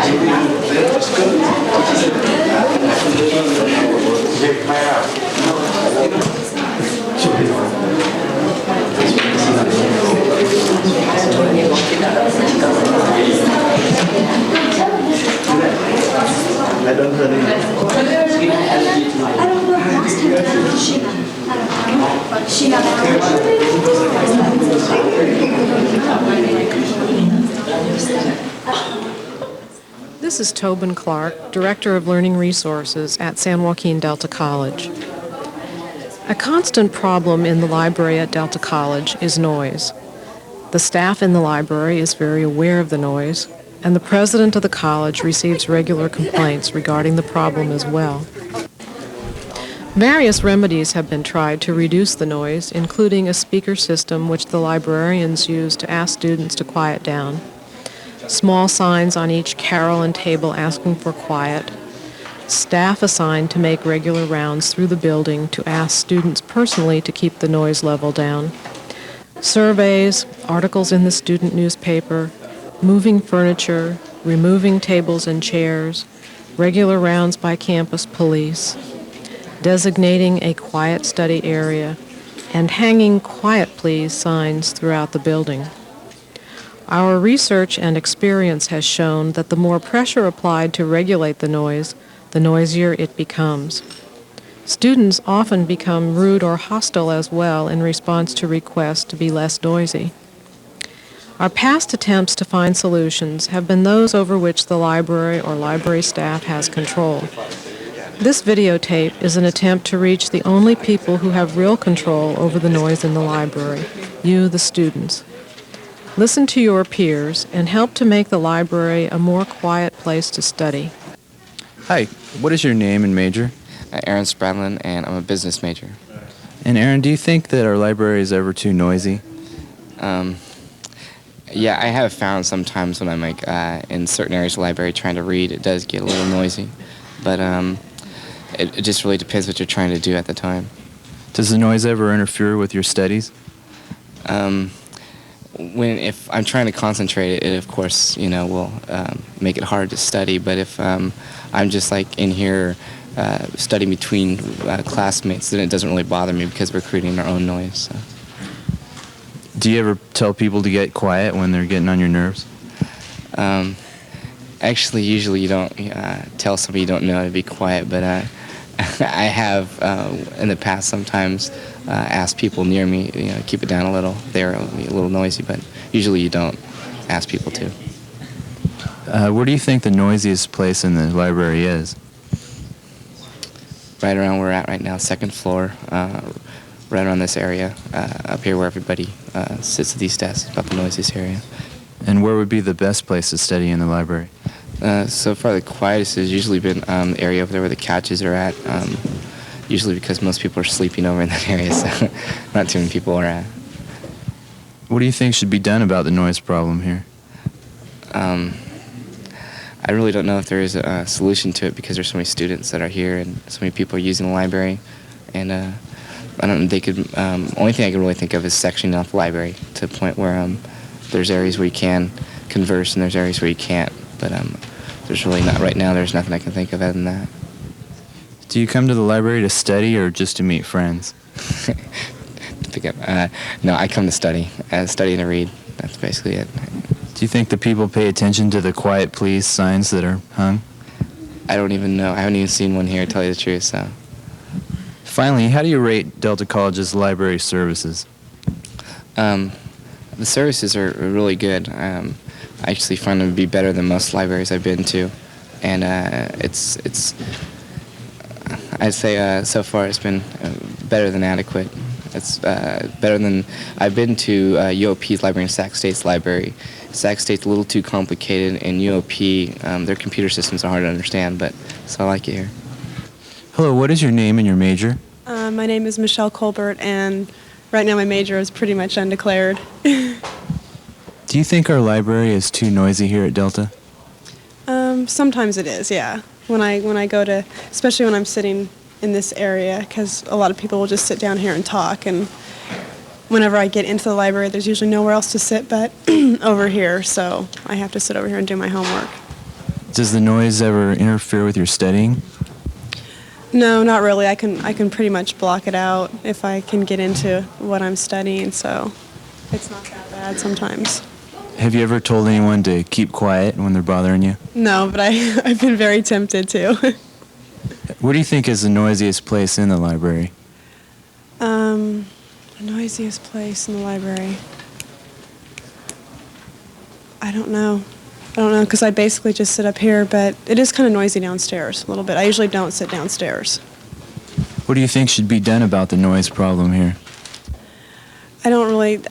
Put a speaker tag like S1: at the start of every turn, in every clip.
S1: I don't know. Last time Sheena.
S2: This is Tobin Clark, Director of Learning Resources at San Joaquin Delta College. A constant problem in the library at Delta College is noise. The staff in the library is very aware of the noise, and the president of the college receives regular complaints regarding the problem as well. Various remedies have been tried to reduce the noise, including a speaker system which the librarians use to ask students to quiet down, small signs on each carrel and table asking for quiet, staff assigned to make regular rounds through the building to ask students personally to keep the noise level down, surveys, articles in the student newspaper, moving furniture, removing tables and chairs, regular rounds by campus police, designating a quiet study area, and hanging "Quiet Please" signs throughout the building. Our research and experience has shown that the more pressure applied to regulate the noisier it becomes. Students often become rude or hostile as well in response to requests to be less noisy. Our past attempts to find solutions have been those over which the library or library staff has control. This videotape is an attempt to reach the only people who have real control over the noise in the library, you, the students. Listen to your peers and help to make the library a more quiet place to study.
S3: Hi, what is your name and major?
S4: Aaron Spradlin, and I'm a business major.
S3: And Aaron, do you think that our library is ever too noisy?
S4: Yeah, I have found sometimes when I'm in certain areas of the library trying to read, it does get a little noisy. But it just really depends what you're trying to do at the time.
S3: Does the noise ever interfere with your studies?
S4: If I'm trying to concentrate, it of course, will make it hard to study. But if I'm just in here studying between classmates, then it doesn't really bother me because we're creating our own noise. So.
S3: Do you ever tell people to get quiet when they're getting on your nerves?
S4: Actually, usually you don't tell somebody you don't know to be quiet, but I have in the past sometimes asked people near me, keep it down a little. They're a little noisy, but usually you don't ask people to.
S3: Where do you think the noisiest place in the library is?
S4: Right around where we're at right now, second floor, right around this area, up here where everybody sits at these desks, about the noisiest area.
S3: And where would be the best place to study in the library?
S4: So far, the quietest has usually been the area over there where the couches are at, usually because most people are sleeping over in that area, so not too many people are at.
S3: What do you think should be done about the noise problem here?
S4: I really don't know if there is a solution to it because there's so many students that are here and so many people are using the library, and I don't know, they could, only thing I can really think of is sectioning off the library to a point where there's areas where you can converse and there's areas where you can't, but there's really not, right now there's nothing I can think of other than that.
S3: Do you come to the library to study or just to meet friends?
S4: No, I come to study and to read. That's basically it.
S3: Do you think the people pay attention to the "Quiet Please" signs that are hung?
S4: I don't even know. I haven't even seen one here, to tell you the truth, so.
S3: Finally, how do you rate Delta College's library services?
S4: The services are really good. I actually find them to be better than most libraries I've been to, and I'd say so far it's been better than adequate. It's better than, I've been to UOP's library and Sac State's library. Sac State's a little too complicated, and UOP, their computer systems are hard to understand, but so I like it here.
S3: Hello, what is your name and your major?
S5: My name is Michelle Colbert, and right now my major is pretty much undeclared.
S3: Do you think our library is too noisy here at Delta?
S5: Sometimes it is, yeah. When I go to, especially when I'm sitting in this area, because a lot of people will just sit down here and talk, and whenever I get into the library, there's usually nowhere else to sit but over here, so I have to sit over here and do my homework.
S3: Does the noise ever interfere with your studying?
S5: No, not really. I can pretty much block it out if I can get into what I'm studying, so it's not that bad sometimes.
S3: Have you ever told anyone to keep quiet when they're bothering you?
S5: No, but I've been very tempted to.
S3: What do you think is the noisiest place in the library?
S5: The noisiest place in the library. I don't know. Because I basically just sit up here, but it is kind of noisy downstairs a little bit. I usually don't sit downstairs.
S3: What do you think should be done about the noise problem here?
S5: I don't really.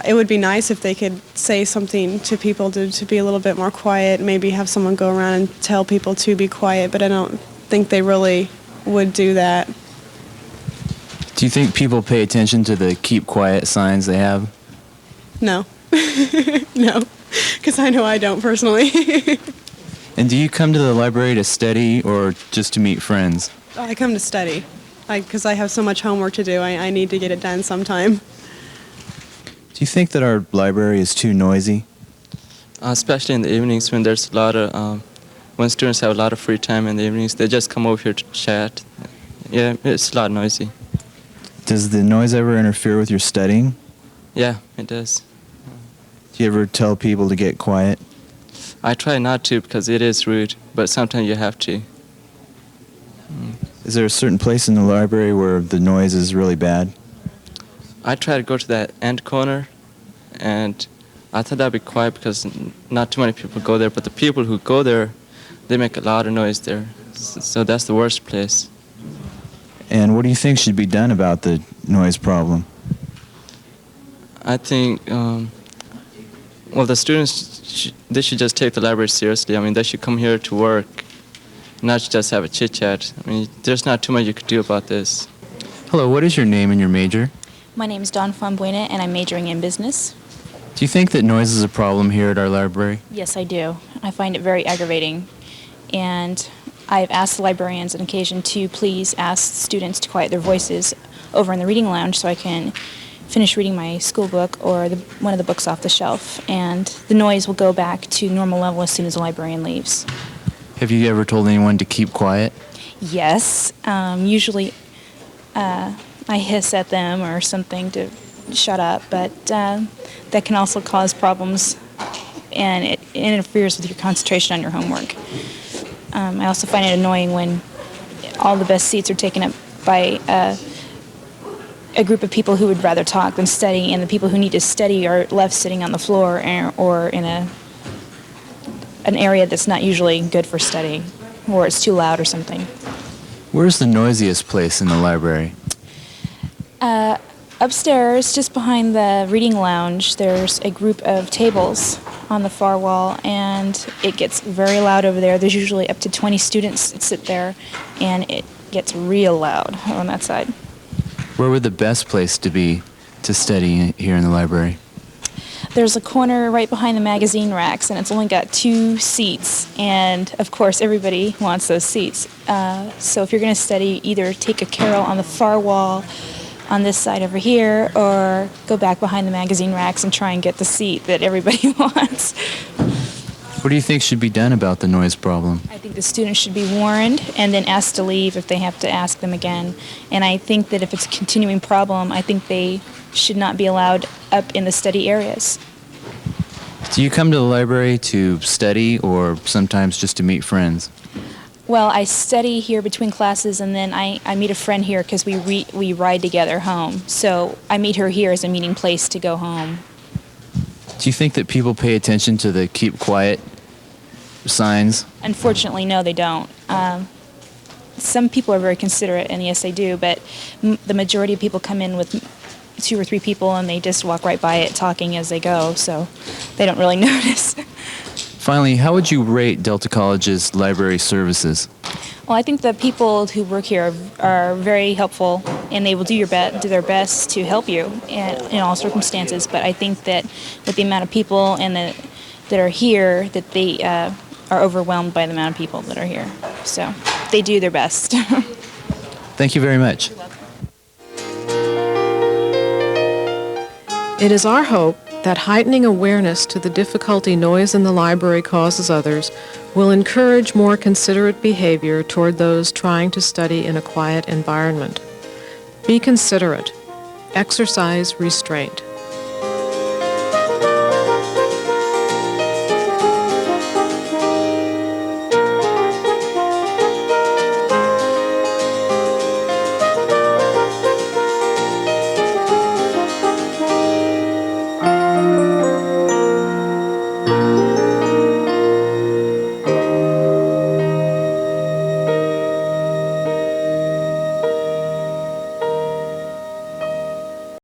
S5: It would be nice if they could say something to people to be a little bit more quiet, maybe have someone go around and tell people to be quiet, but I don't think they really would do that.
S3: Do you think people pay attention to the keep quiet signs they have?
S5: No. No, because I know I don't personally.
S3: And do you come to the library to study or just to meet friends?
S5: I come to study because I have so much homework to do. I need to get it done sometime.
S3: Do you think that our library is too noisy?
S6: Especially in the evenings when there's a lot of, when students have a lot of free time in the evenings, they just come over here to chat. Yeah, it's a lot noisy.
S3: Does the noise ever interfere with your studying?
S6: Yeah, it does.
S3: Do you ever tell people to get quiet?
S6: I try not to because it is rude, but sometimes you have to.
S3: Is there a certain place in the library where the noise is really bad?
S6: I try to go to that end corner, and I thought that'd be quiet because not too many people go there, but the people who go there, they make a lot of noise there. So that's the worst place.
S3: And what do you think should be done about the noise problem?
S6: I think, well, the students, they should just take the library seriously. I mean, they should come here to work, not just have a chit-chat. I mean, there's not too much you could do about this.
S3: Hello, what is your name and your major?
S7: My name is Dawn Flambuena, and I'm majoring in business.
S3: Do you think that noise is a problem here at our library?
S7: Yes, I do. I find it very aggravating. And I've asked the librarians on occasion to please ask students to quiet their voices over in the reading lounge so I can finish reading my school book or one of the books off the shelf. And the noise will go back to normal level as soon as the librarian leaves.
S3: Have you ever told anyone to keep quiet?
S7: Yes. Usually I hiss at them or something to shut up, but that can also cause problems, and it interferes with your concentration on your homework. I also find it annoying when all the best seats are taken up by a group of people who would rather talk than study, and the people who need to study are left sitting on the floor or in an area that's not usually good for studying, or it's too loud or something.
S3: Where's the noisiest place in the library?
S7: Upstairs, just behind the reading lounge, there's a group of tables on the far wall, and it gets very loud over there. There's usually up to 20 students that sit there, and it gets real loud on that side.
S3: Where would the best place to be to study here in the library?
S7: There's a corner right behind the magazine racks, and it's only got 2 seats, and of course everybody wants those seats. So if you're going to study, either take a carrel on the far wall on this side over here, or go back behind the magazine racks and try and get the seat that everybody wants.
S3: What do you think should be done about the noise problem?
S7: I think the students should be warned and then asked to leave if they have to ask them again. And I think that if it's a continuing problem, I think they should not be allowed up in the study areas.
S3: Do you come to the library to study or sometimes just to meet friends?
S7: Well, I study here between classes, and then I meet a friend here because we ride together home. So I meet her here as a meeting place to go home.
S3: Do you think that people pay attention to the keep quiet signs?
S7: Unfortunately, no, they don't. Some people are very considerate, and yes, they do, but the majority of people come in with 2 or 3 people, and they just walk right by it talking as they go, so they don't really notice.
S3: Finally, how would you rate Delta College's library services?
S7: Well, I think the people who work here are very helpful, and they will do their best to help you in all circumstances. But I think that with the amount of people that are here, that they are overwhelmed by the amount of people that are here. So they do their best.
S3: Thank you very much.
S2: It is our hope that heightening awareness to the difficulty noise in the library causes others will encourage more considerate behavior toward those trying to study in a quiet environment. Be considerate. Exercise restraint.